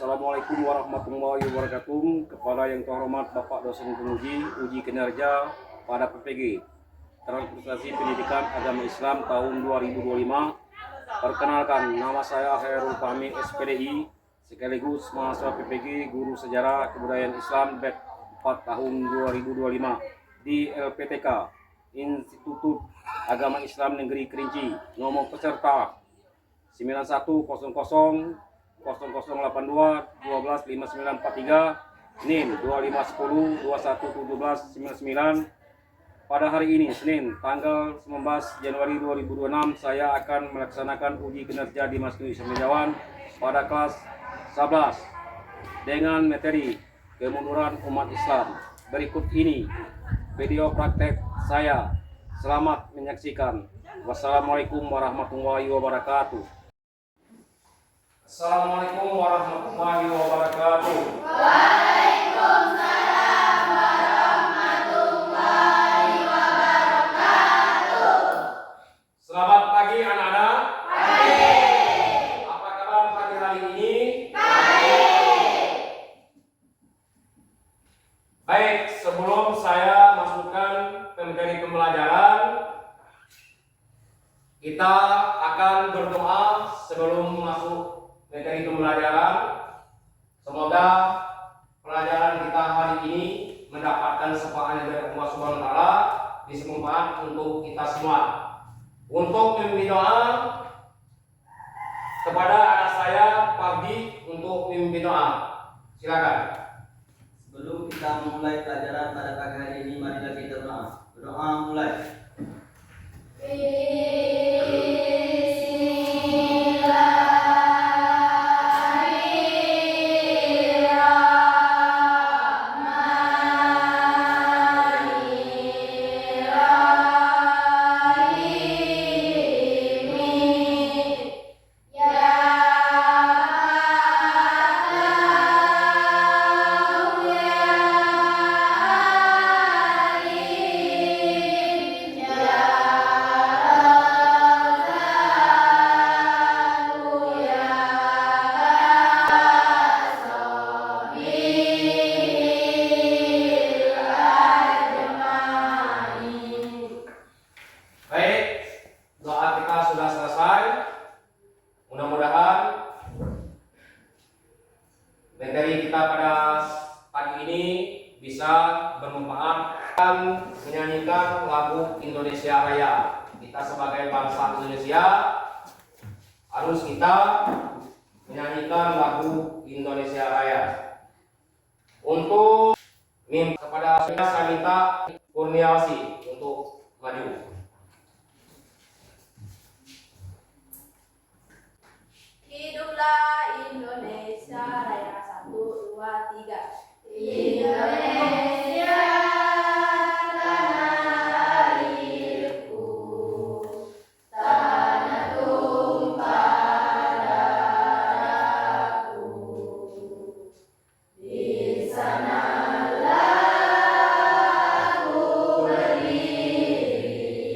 Assalamualaikum warahmatullahi wabarakatuh. Kepada yang terhormat Bapak dosen penguji uji kinerja pada PPG Transportasi Pendidikan Agama Islam tahun 2025. Perkenalkan, nama saya Khairul Fahmi SPDI, sekaligus mahasiswa PPG Guru Sejarah Kebudayaan Islam BEP 4 tahun 2025 di LPTK Institut Agama Islam Negeri Kerinci. Nomor peserta 9100 0082 12 5943, NIM 2510 2117 99. Pada hari ini Senin tanggal 19 Januari 2026 saya akan melaksanakan uji kinerja di Masjid Islam pada kelas 11 dengan materi kemunduran umat Islam. Berikut ini video praktek saya. Selamat menyaksikan. Wassalamualaikum warahmatullahi wabarakatuh. Assalamualaikum warahmatullahi wabarakatuh. Waalaikumsalam warahmatullahi wabarakatuh. Selamat pagi anak-anak. Pagi. Apa kabar pagi hari ini? Baik. Baik, sebelum saya masukkan materi pembelajaran, kita akan berdoa sebelum masuk materi pembelajaran. Semoga pelajaran kita hari ini mendapatkan syafaat dari Allah Subhanahu wa taala, bisa bermanfaat untuk kita semua. Untuk memimpin doa kepada anak saya Fardi untuk memimpin doa. Silakan. Sebelum kita memulai pelajaran pada pagi hari ini, marilah kita berdoa. Berdoa mulai. Materi kita pada pagi ini bisa bermanfaat dan menyanyikan lagu Indonesia Raya. Kita sebagai bangsa Indonesia harus kita menyanyikan lagu Indonesia Raya. Untuk kepada saya minta Kurniawati untuk maju. Hiduplah Indonesia Raya. 1, 2, 3. Indonesia tanah airku, tanah tumpah darahku. Di sanalah aku berdiri,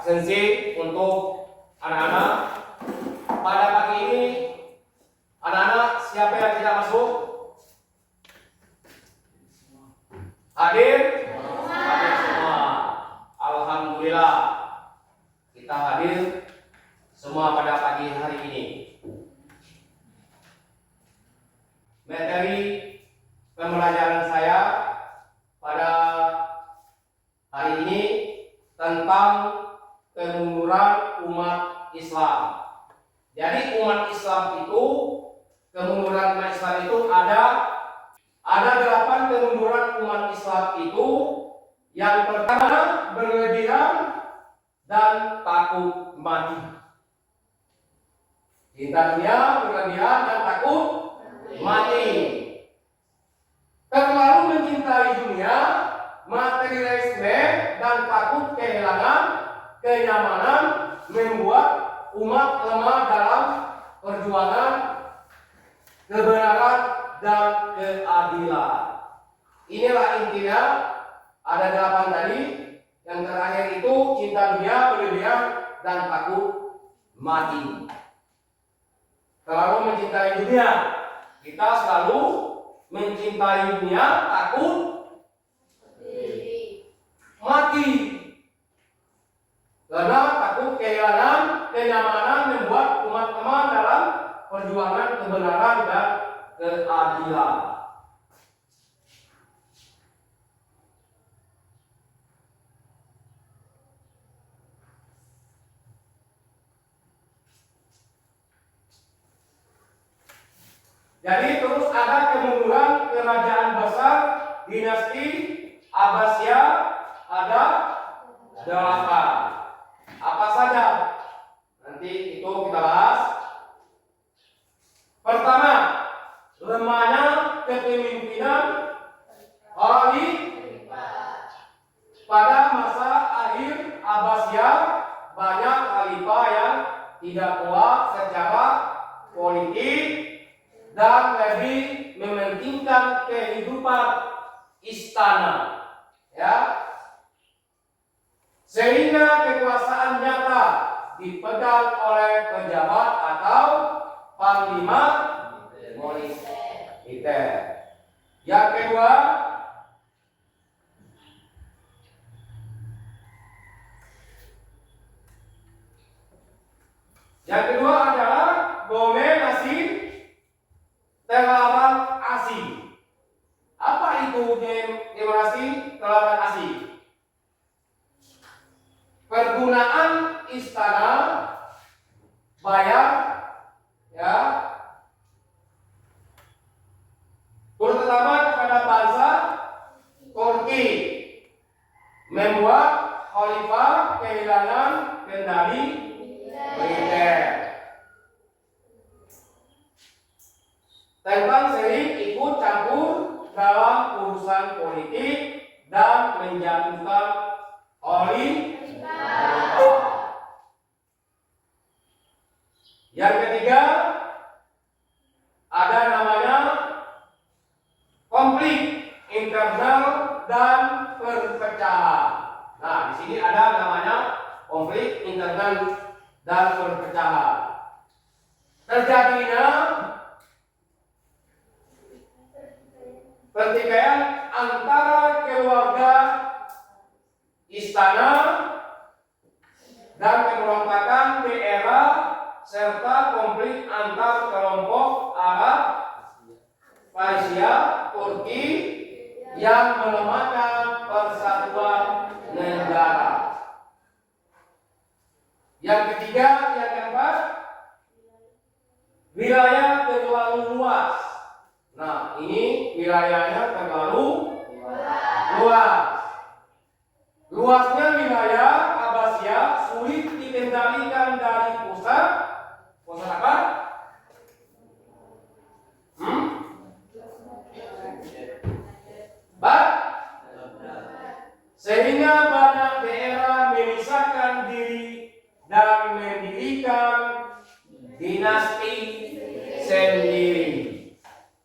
absensi untuk anak-anak. Pada pagi ini, anak-anak siapa yang tidak masuk? Hadir? Hadir semua. Alhamdulillah. Kita hadir semua pada pagi hari ini. Materi pembelajaran saya pada hari ini tentang kemunduran umat Islam. Jadi umat Islam itu, kemunduran umat Islam itu ada 8 kemunduran umat Islam itu. Yang pertama, berlebihan dan takut mati. Cinta dunia, berlebihan dan takut mati. Terlalu mencintai dunia, materialisme dan takut kehilangan kenyamanan membuat umat lemah dalam perjuangan kebenaran dan keadilan. Inilah intinya, ada 8 tadi. Yang terakhir itu cinta dunia, berlebihan dan takut mati. Terlalu mencintai dunia, kita selalu mencintai dunia, takut mati. Karena takut kehilangan kenyamanan membuat umat lemah dalam perjuangan kebenaran dan keadilan. Jadi terus ada kemunduran kerajaan besar dinasti Abbasiyah, ada 8. Apa saja? Nanti itu kita bahas. Pertama, lemahnya kepemimpinan khalifah. Pada masa akhir Abbasiyah, banyak khalifah yang tidak kuat secara politik dan lebih mementingkan kehidupan istana, ya, sehingga kekuasaan nyata dipegang oleh pejabat atau panglima militer. Yang kedua, adalah dominasi teladan asing. Apa itu dominasi teladan asing? Pergunaan istana bayar, ya, terutama kepada bangsa Turki, membuat khalifah kehilangan kendali militer. Tentang sering ikut campur dalam urusan politik dan menjatuhkan khalifah. Yang ketiga, ada namanya konflik internal dan perpecahan. Nah, di sini ada namanya konflik internal dan perpecahan. Terjadinya pertikaian antara keluarga istana dan pemberontakan daerah serta konflik antar kelompok Arab, Persia, Turki yang melemahkan persatuan negara. Yang ketiga, yang keempat, wilayah terlalu luas. Nah, ini wilayahnya terlalu luas. Luasnya wilayah Abbasiyah sulit dikendalikan dari pusat. Pusat apa? Sehingga banyak daerah memisahkan diri dan mendirikan dinasti sendiri.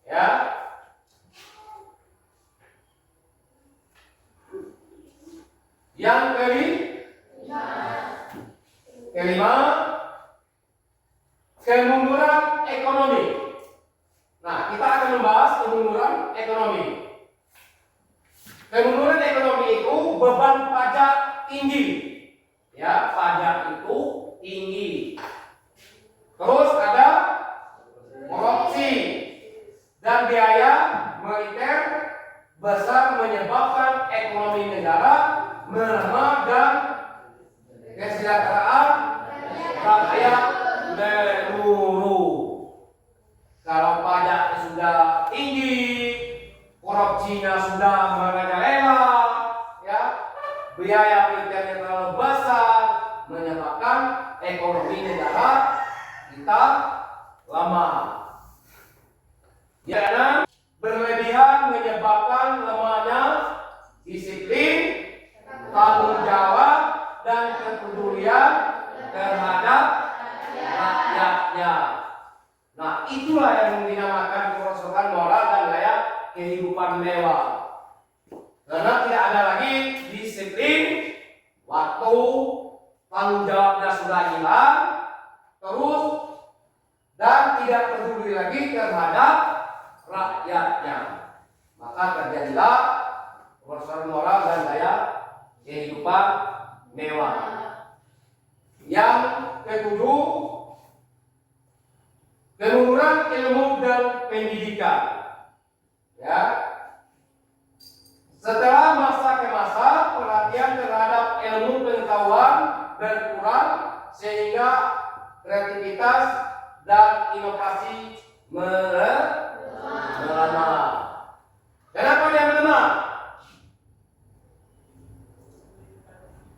Ya. Yang kelima, Kelima, kemunduran ekonomi. Nah, kita akan membahas kemunduran ekonomi. Kemunduran ekonomi itu beban pajak tinggi. Ya, pajak itu tinggi. Terus ada korupsi dan biaya militer besar menyebabkan ekonomi negara melemah dan kesejahteraan rakyat menurun. Kalau pajak sudah tinggi, korupsinya sudah merajalela, ya, biaya militernya terlalu besar, menyebabkan ekonomi negara kita lemah. Karena berlebihan menyebabkan lemahnya disiplin, tanggung jawab, dan kepedulian terhadap rakyatnya. Nah, itulah yang dinamakan kerusakan moral dan gaya kehidupan mewah. Karena tidak ada lagi disiplin, waktu, tanggung jawabnya sudah hilang, terus dan tidak peduli lagi terhadap rakyatnya. Maka terjadilah kerusakan moral dan gaya kehidupan mewah. Yang ketujuh, kemunduran ilmu dan pendidikan. Ya. Setelah masa ke masa, perhatian terhadap ilmu pengetahuan berkurang sehingga kreativitas dan inovasi melemah. Kenapa dia melemah?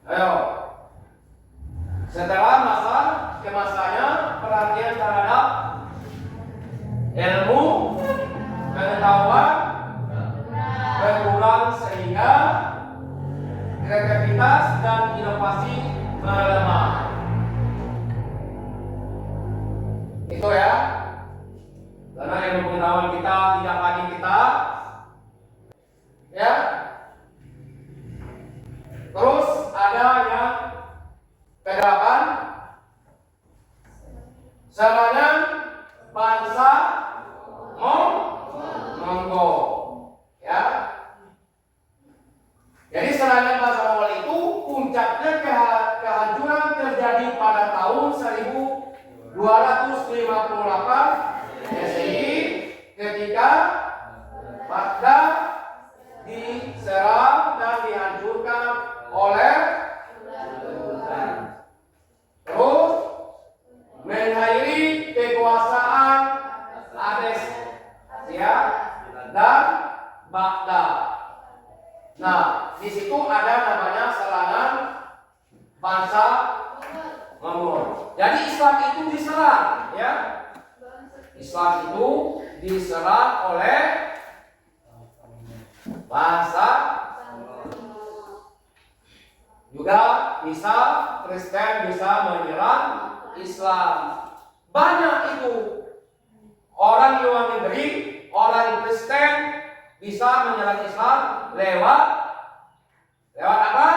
Ayo. Setelah masa ke masanya, perhatian terhadap ilmu pengetahuan berkurang sehingga kreativitas dan inovasi melemah. Itu ya. Karena ilmu pengetahuan kita tidak lagi kita, ya. Terus ada yang kedelapan, serangan bangsa Mongol. Ya. Jadi serangan bangsa Mongol itu puncaknya kehancuran terjadi pada tahun 1258 Masehi ketika Baghdad diserang dan dihancurkan oleh terus mengakhiri kekuasaan Abbasiyah dan Baghdad. Nah, di situ ada namanya serangan bangsa Mongol. Jadi Islam itu diserang, ya. Islam itu diserang oleh bangsa. Juga bisa Kristen bisa menyerang Islam. Banyak itu orang luar negeri, orang Kristen bisa menyerang Islam lewat apa?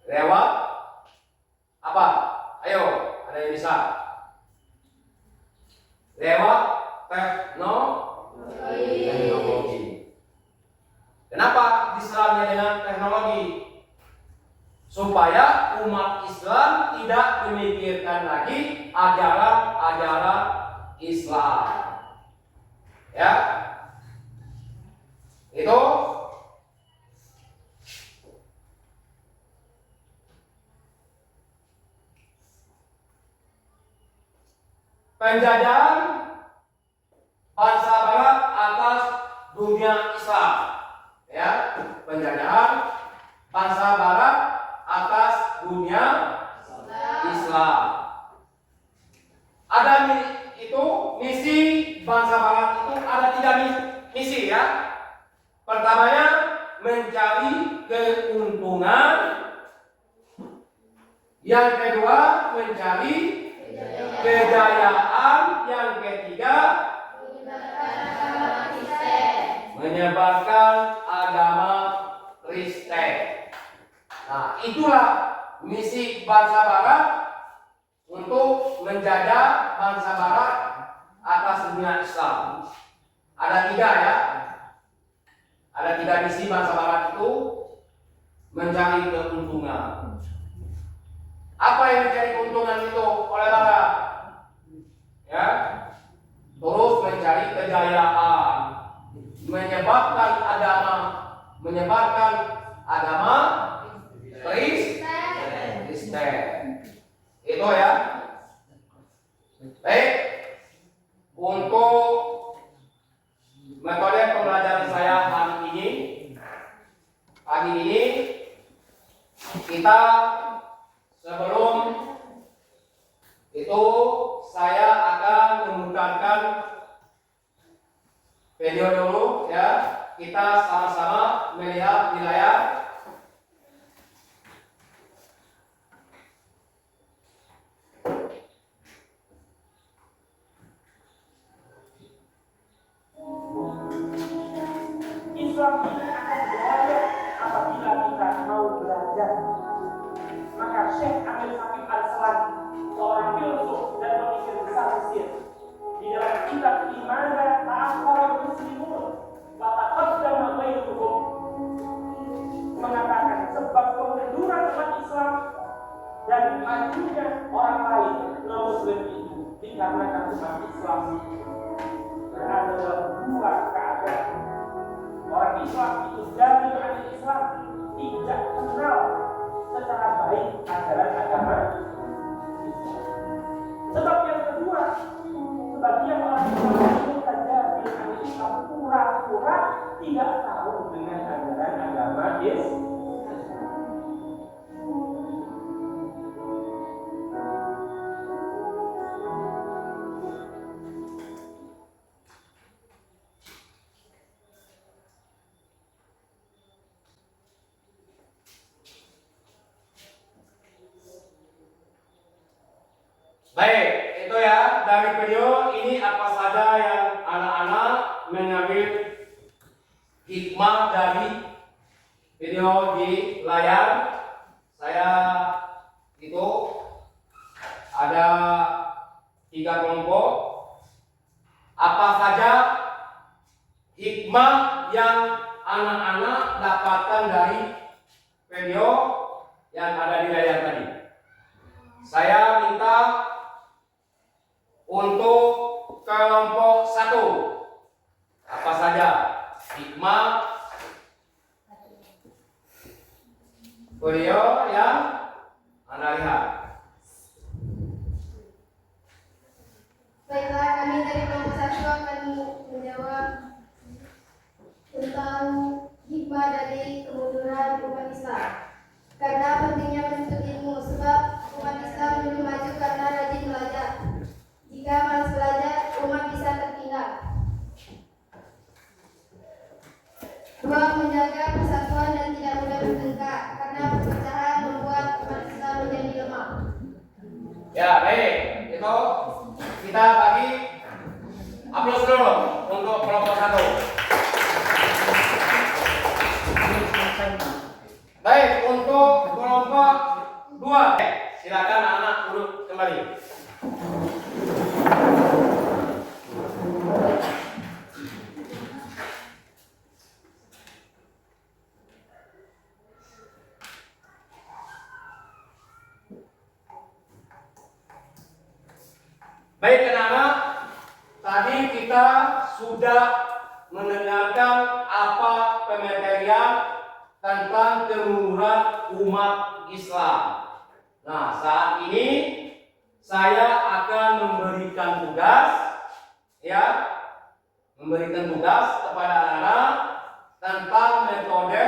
Lewat apa? Ayo, ada yang bisa? Lewat teknologi. Kenapa diserangnya dengan teknologi? Supaya umat Islam tidak memikirkan lagi ajaran-ajaran Islam. Ya. Itu penjajahan bangsa barat atas dunia Islam. Ya, penjajahan bangsa barat atas dunia Islam. Ada itu misi bangsa barat itu ada 3 misi, ya. Pertamanya mencari keuntungan. Yang kedua mencari kejayaan. Yang ketiga menyebarkan agama Kristen. itulah misi bangsa Barat untuk menjajah bangsa Barat atas dunia Islam. Ada 3 ya. Ada 3 misi bangsa Barat itu mencari keuntungan. Apa yang mencari keuntungan itu oleh Barat? Ya, terus mencari kejayaan, menyebarkan agama Kristen. Itu ya. Baik, untuk metode pembelajaran saya pagi ini kita sebelum itu saya akan memutarkan video dulu ya. Kita sama-sama melihat di layar. Islam ini akan berhasil apabila kita mau belajar. Maka Syekh Amir Saqib Al-Salani, seorang filsuf dan pemikir besar Mesir, di dalam kitab Imana Ta'akhara Muslimun wa Taqaddama Ghairuhum mengatakan sebab kemunduran umat Islam dan majunya orang lain non-Muslim itu dikarenakan umat Islam berada dalam 2 keadaan. Orang Islam itu dari Islam tidak kenal secara baik ajaran agama Islam. Sebab yang kedua, sebagian orang Islam itu saja dengan Islam pura-pura tidak tahu dengan ajaran agama Islam. Baik, itu ya dari video ini apa saja yang anak-anak mengambil hikmah dari video di layar. Saya itu ada 3 kelompok. Apa saja hikmah yang anak-anak dapatkan dari video yang ada di layar tadi? Saya minta untuk kelompok 1, apa saja hikmah video yang Anda lihat? Baiklah, kami dari kelompok 1 akan menjawab tentang hikmah dari kemunduran umat Islam. Karena pentingnya menuntut ilmu, sebab umat Islam belum maju karena rajin belajar. Jika malas belajar, umat bisa tertinggal. 2. Menjaga persatuan dan tidak mudah bertengkar, karena perpecahan membuat umat Islam menjadi lemah. Ya, baik. Itu kita bagi aplaus dulu untuk kelompok 1. Baik, untuk kelompok 2. Silakan anak duduk kembali. Baik anak-anak, tadi kita sudah mendengarkan apa pematerian tentang kemunduran umat Islam. Nah, saat ini saya akan memberikan tugas kepada anak-anak tentang metode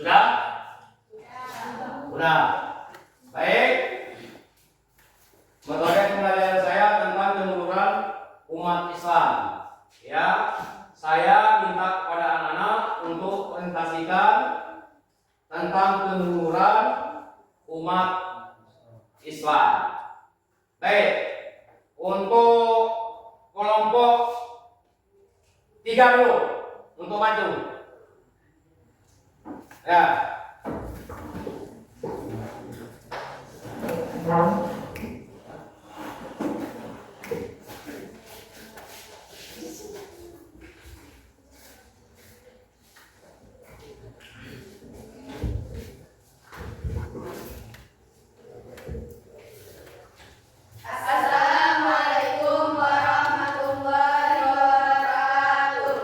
Sudah? Sudah. Baik. Metode pembelajaran saya tentang kemunduran umat Islam. Ya, saya minta kepada anak-anak untuk presentasikan tentang kemunduran umat Islam. Baik. Untuk kelompok 3 dulu untuk maju. Ya. Assalamualaikum warahmatullahi wabarakatuh.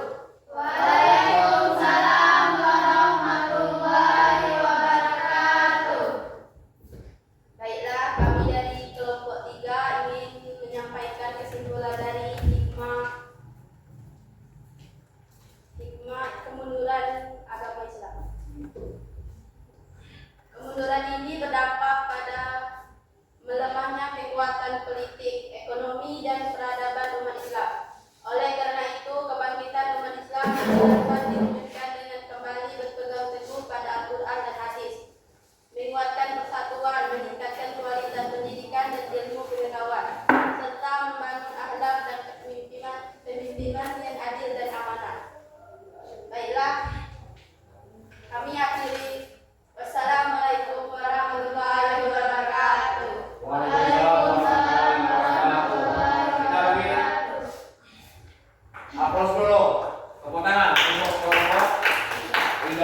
Waalaikumsalam warahmatullahi wabarakatuh. Baiklah, kami dari kelompok 3 ingin menyampaikan kesimpulan dari hikmah kemunduran agama Islam. Kemunduran ini berdampak pada melemahnya kekuatan politik, ekonomi, dan peradaban umat Islam. Oleh karena itu, kebangkitan umat Islam dapat diwujudkan dengan kembali berpegang teguh pada Al-Quran dan hadis, menguatkan persatuan, meningkatkan kualitas pendidikan dan ilmu pengetahuan, serta membangun akhlak dan pemimpinan yang adil dan amanah. Baiklah, kami akhiri. Wassalamualaikum warahmatullahi wabarakatuh. Waalaikumsalam warahmatullahi wabarakatuh. Aplaus dulu. Tepuk tangan untuk kelompok 3.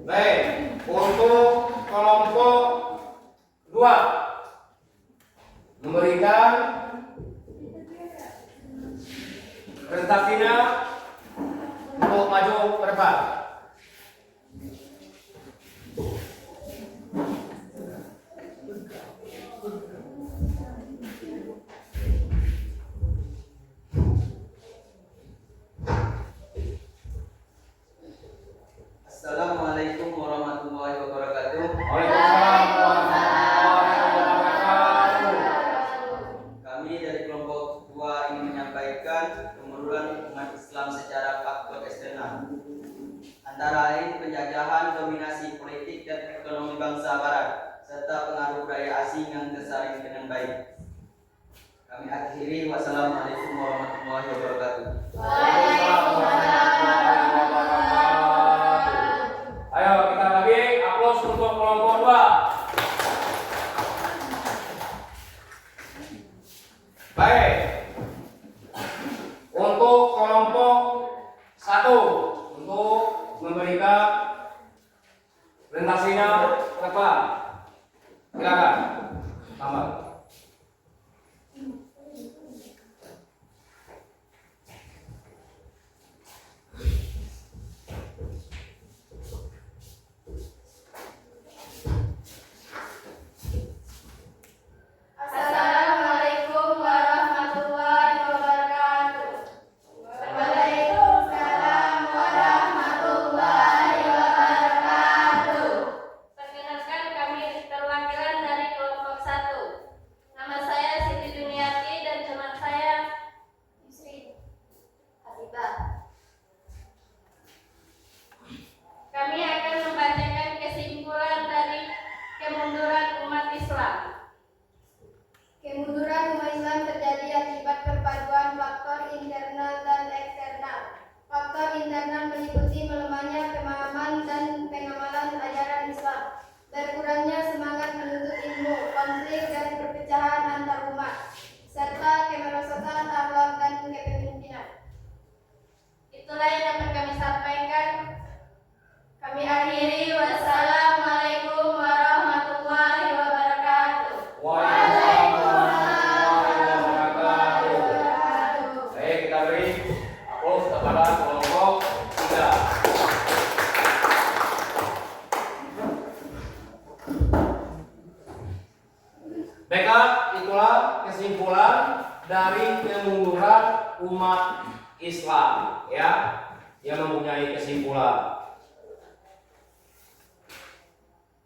Baik, untuk kelompok 2 memberikan presentasinya untuk maju ke depan. Assalamualaikum warahmatullahi wabarakatuh. Waalaikumsalam warahmatullahi wabarakatuh. Kami dari kelompok 2 ingin menyampaikan kemunduran umat Islam secara faktor eksternal. Antara lain penjajahan, dominasi politik dan ekonomi bangsa Barat, serta pengaruh budaya asing yang tersaring dengan baik. Kami akhiri. Wassalamualaikum warahmatullahi wabarakatuh. Ayo kita bagi aplaus untuk kelompok 2. Baik. Untuk kelompok 1 untuk memberikan presentasinya ke depan. Silakan. Tambah. Assalamualaikum warahmatullahi wabarakatuh. Waalaikumsalam warahmatullahi wabarakatuh. Perkenalkan, kami perwakilan dari kelompok 1. Nama saya Siti Duniati dan teman saya Yusri Habibah. Kami akan membacakan kesimpulan dari kemunduran umat Islam. Kemunduran umat Islam terjadi akibat perpaduan faktor internal dan eksternal. Faktor internal meliputi melemahnya pemahaman dan pengamalan ajaran Islam, berkurangnya semangat menuntut ilmu, konflik dan perpecahan antar umat, serta kemerosotan akhlak dan kepemimpinan. Itulah yang dapat kami sampaikan. Kami akhiri. Wassalamualaikum warahmatullahi wabarakatuh. Baik, kita beri aplaus kepada kelompok 3. Baiklah, itulah kesimpulan dari kemunduran umat Islam, ya, yang mempunyai kesimpulan.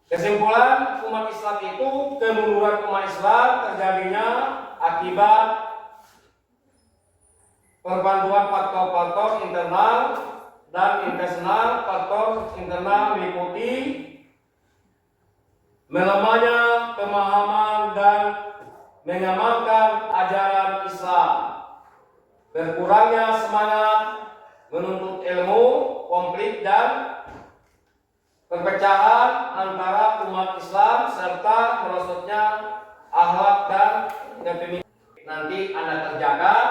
Kesimpulan umat Islam itu, kemunduran umat Islam terjadinya akibat perbantuan faktor-faktor internal dan eksternal. Faktor internal meliputi melemahnya pemahaman dan mengamalkan ajaran Islam, berkurangnya semangat menuntut ilmu, konflik dan perpecahan antara umat Islam, serta merosotnya akhlak dan kepemimpinan. Nanti Anda kerjakan,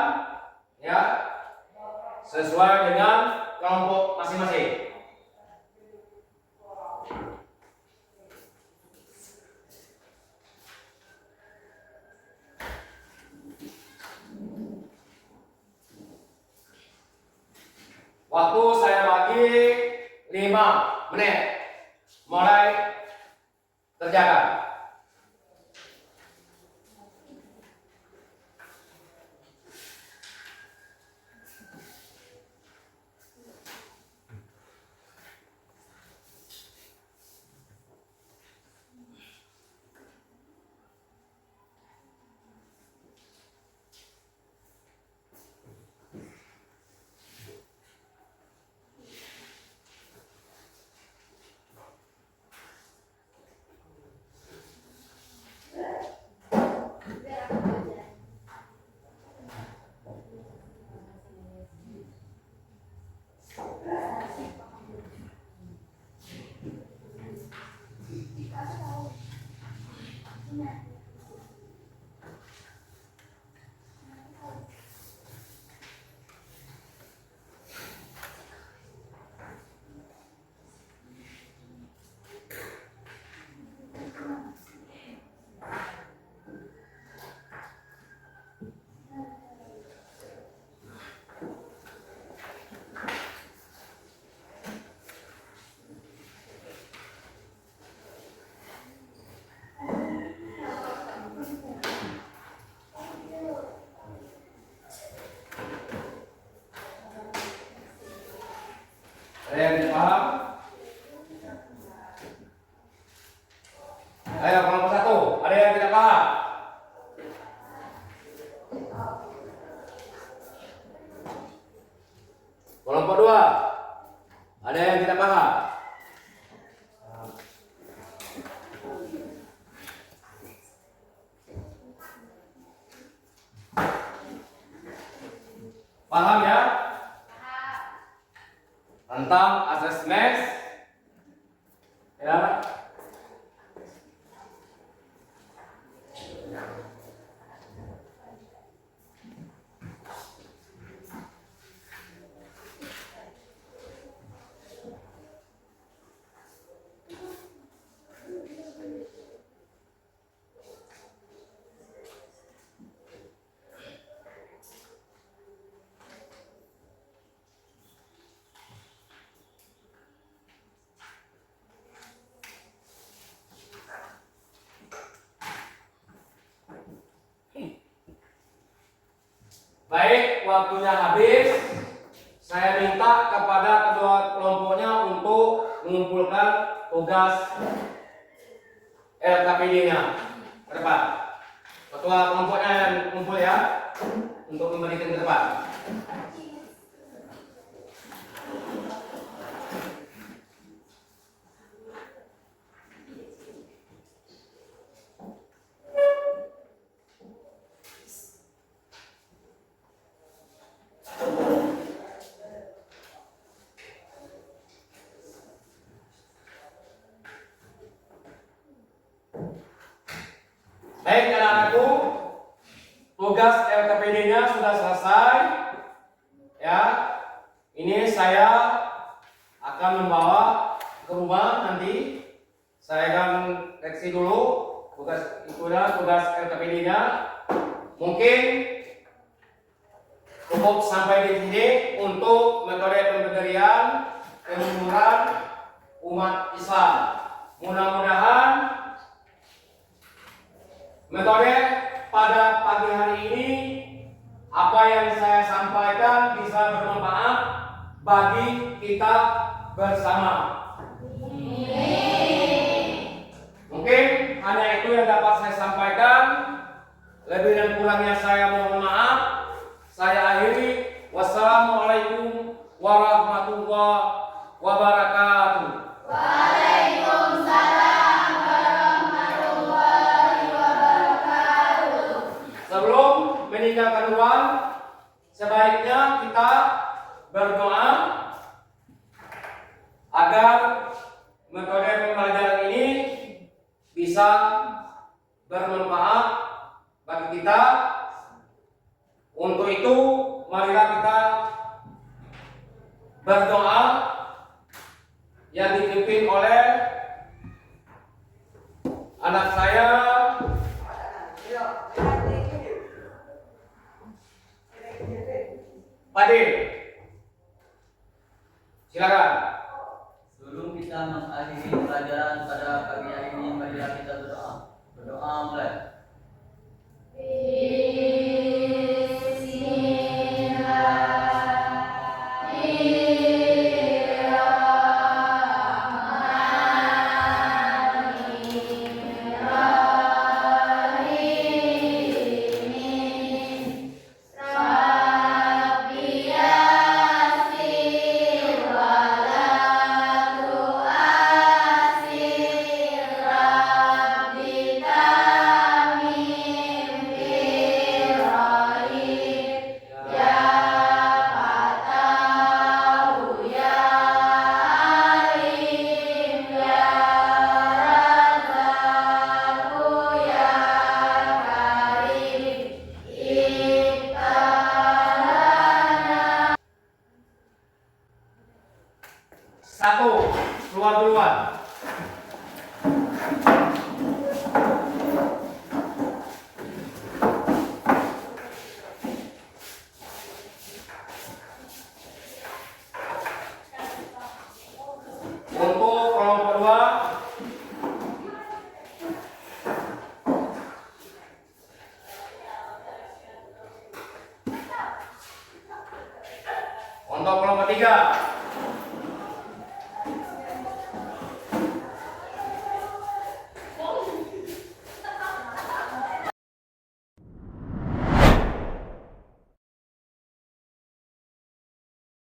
ya, sesuai dengan kelompok masing-masing. Waktu saya bagi 5 menit. Mulai kerjakan. Ada yang tidak paham? Ayo, kelompok 1, ada yang tidak paham? Kelompok 2, ada yang tidak paham? Paham ya? Tentang asesmen, ya. Baik, waktunya habis. Saya minta kepada kedua kelompoknya untuk mengumpulkan tugas LKPD-nya ke depan. Ketua kelompoknya yang kumpul ya, untuk memberikan ke depan. Baik, anak-anakku, tugas LKPD-nya sudah selesai. Ya, ini saya akan membawa ke rumah nanti. Saya akan koreksi dulu tugas LKPD-nya. Mungkin cukup sampai di sini untuk metode pemberdayaan kemunduran umat Islam. Mudah-mudahan metode pada pagi hari ini apa yang saya sampaikan bisa bermanfaat bagi kita bersama. Mungkin hanya itu yang dapat saya sampaikan. Lebih dan kurangnya saya mohon maaf. Saya akhiri. Wassalamualaikum warahmatullahi wabarakatuh. Waalaikumsalam warahmatullahi wabarakatuh. Sebelum meninggalkan ruang, sebaiknya kita berdoa agar metode pembelajaran ini bisa bermanfaat bagi kita. Untuk itu, marilah kita berdoa yang dipimpin oleh anak saya, Fadil. Silakan. Sebelum kita mengakhiri pelajaran pada pagi hari ini, marilah kita berdoa. Berdoa mulai. Satu, keluar duluan. Untuk kelompok dua, untuk kelompok tiga.